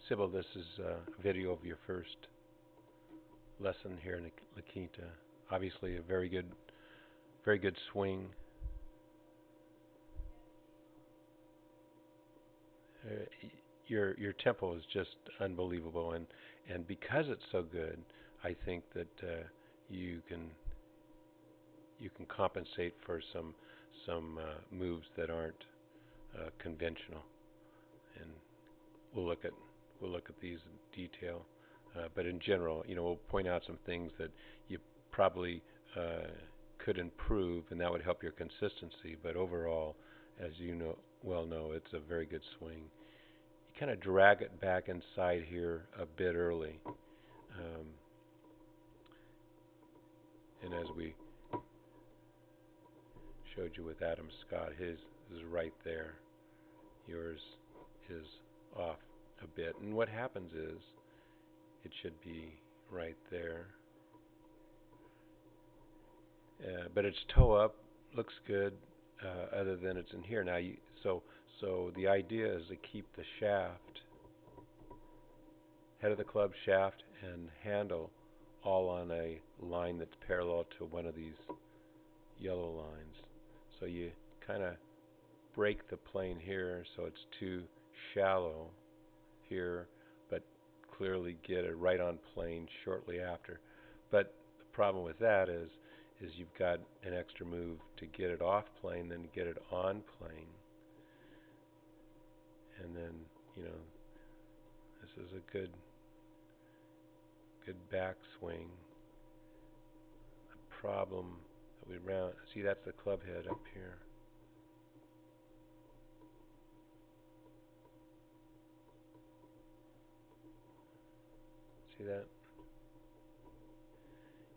Sybil, this is a video of your first lesson here in La Quinta. Obviously, a very good swing. Your tempo is just unbelievable, and because it's so good, I think that you can you can compensate for some moves that aren't conventional, and we'll look at we'll look at these in detail. But in general, we'll point out some things that you probably uh, could improve, and that would help your consistency. But overall, as you know, it's a very good swing. You kind of drag it back inside here a bit early, and as we showed you with Adam Scott, his is right there. Yours is off a bit, and what happens is it should be right there. But its toe up looks good, other than it's in here now. So the idea is to keep the shaft, head of the club shaft, and handle all on a line that's parallel to one of these yellow lines. So you kind of break the plane here, so it's too shallow here, but clearly get it right on plane shortly after. But the problem with that is you've got an extra move to get it off plane, then to get it on plane, and then you know this is a good backswing. The problem that we round, see, that's the club head up here. See that?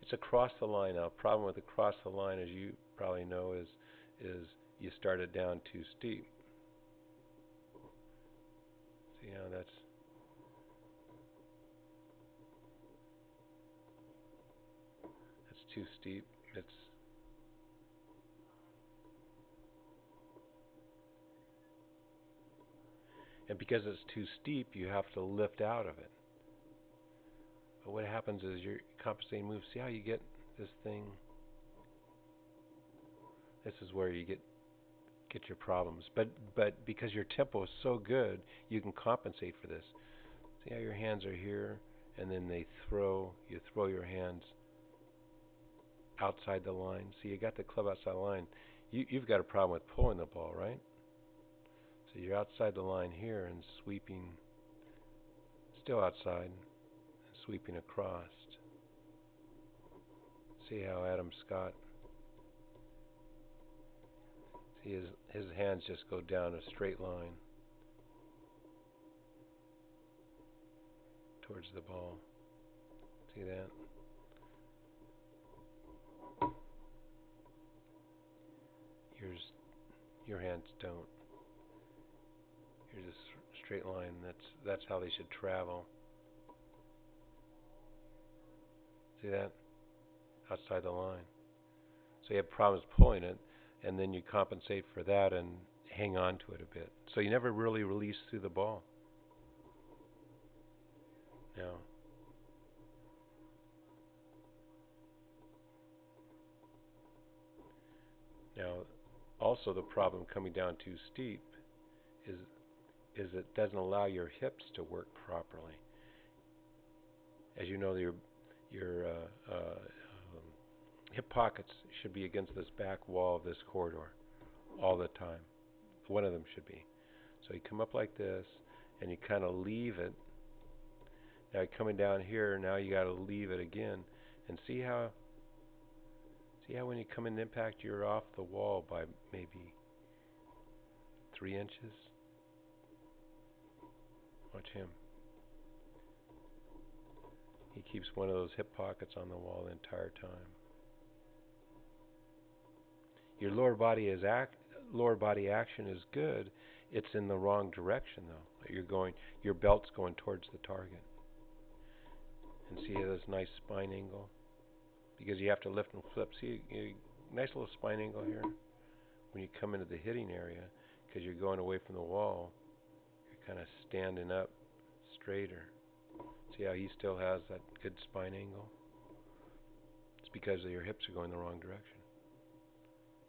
It's across the line now. Problem with across the line, as you probably know, is you start it down too steep. See how that's too steep. It's and because it's too steep, you have to lift out of it. But what happens is your compensating move. See how you get this thing? This is where you get your problems. But because your tempo is so good, you can compensate for this. See how your hands are here, and then you throw your hands outside the line. See, you got the club outside the line. You've got a problem with pulling the ball, right? So you're outside the line here and sweeping, still outside, and sweeping across. See how Adam Scott, see his hands just go down a straight line towards the ball. See that? Yours, your hands don't. Here's a straight line. That's how they should travel. See that? Outside the line. So you have problems pulling it, and then you compensate for that and hang on to it a bit. So you never really release through the ball. Now, now, also the problem coming down too steep is is it doesn't allow your hips to work properly. As you know, your hip pockets should be against this back wall of this corridor all the time. One of them should be. So you come up like this, and you kind of leave it. Now you're coming down here. Now you got to leave it again, and see how when you come in impact, you're off the wall by maybe 3 inches. Watch him. He keeps one of those hip pockets on the wall the entire time. Your lower body action is good. It's in the wrong direction though. Your belt's going towards the target. And see this nice spine angle, because you have to lift and flip. See, nice little spine angle here when you come into the hitting area, because you're going away from the wall. You're kind of standing up straighter. See how he still has that good spine angle? It's because your hips are going the wrong direction.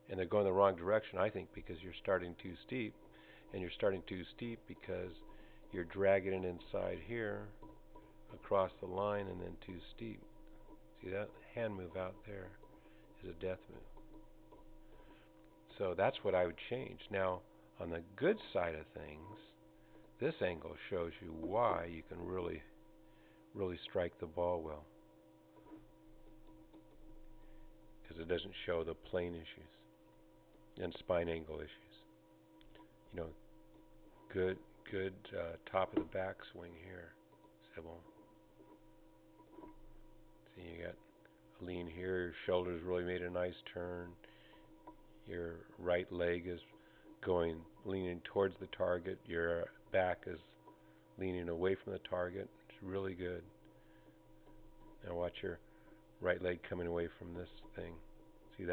And they're going the wrong direction, I think, because you're starting too steep. And you're starting too steep because you're dragging it inside here across the line and then too steep. See that hand move out there is a death move. So that's what I would change. Now, on the good side of things, this angle shows you why you can really strike the ball well. Because it doesn't show the plane issues and spine angle issues. You know, good top of the backswing here, Sybil. See, you got a lean here. Your shoulders really made a nice turn. Your right leg is leaning towards the target. Your back is leaning away from the target. It's really good. Now watch your right leg coming away from this thing. See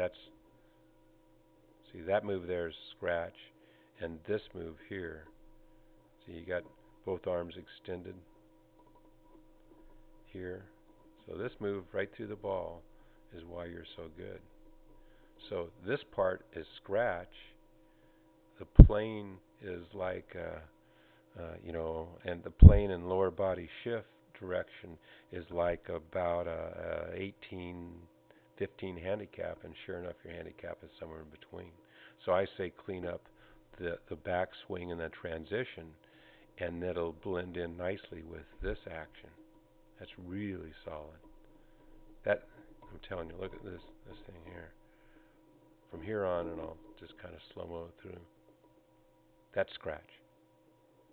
that move there is scratch, and this move here. See, you got both arms extended here. So this move right through the ball is why you're so good. So this part is scratch. The plane is like, and the plane and lower body shift direction is like about a 18, 15 handicap, and sure enough, your handicap is somewhere in between. So I say clean up the backswing and the transition, and it'll blend in nicely with this action. That's really solid. That, I'm telling you, look at this thing here. From here on, and I'll just kind of slow-mo through. That's scratch.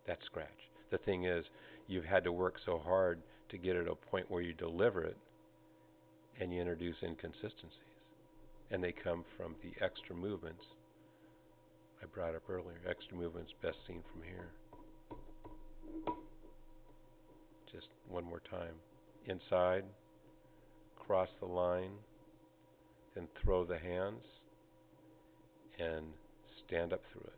That's scratch. The thing is, you've had to work so hard to get it to a point where you deliver it, and you introduce inconsistencies. And they come from the extra movements I brought up earlier. Extra movements best seen from here. Just one more time. Inside, cross the line, then throw the hands, and stand up through it.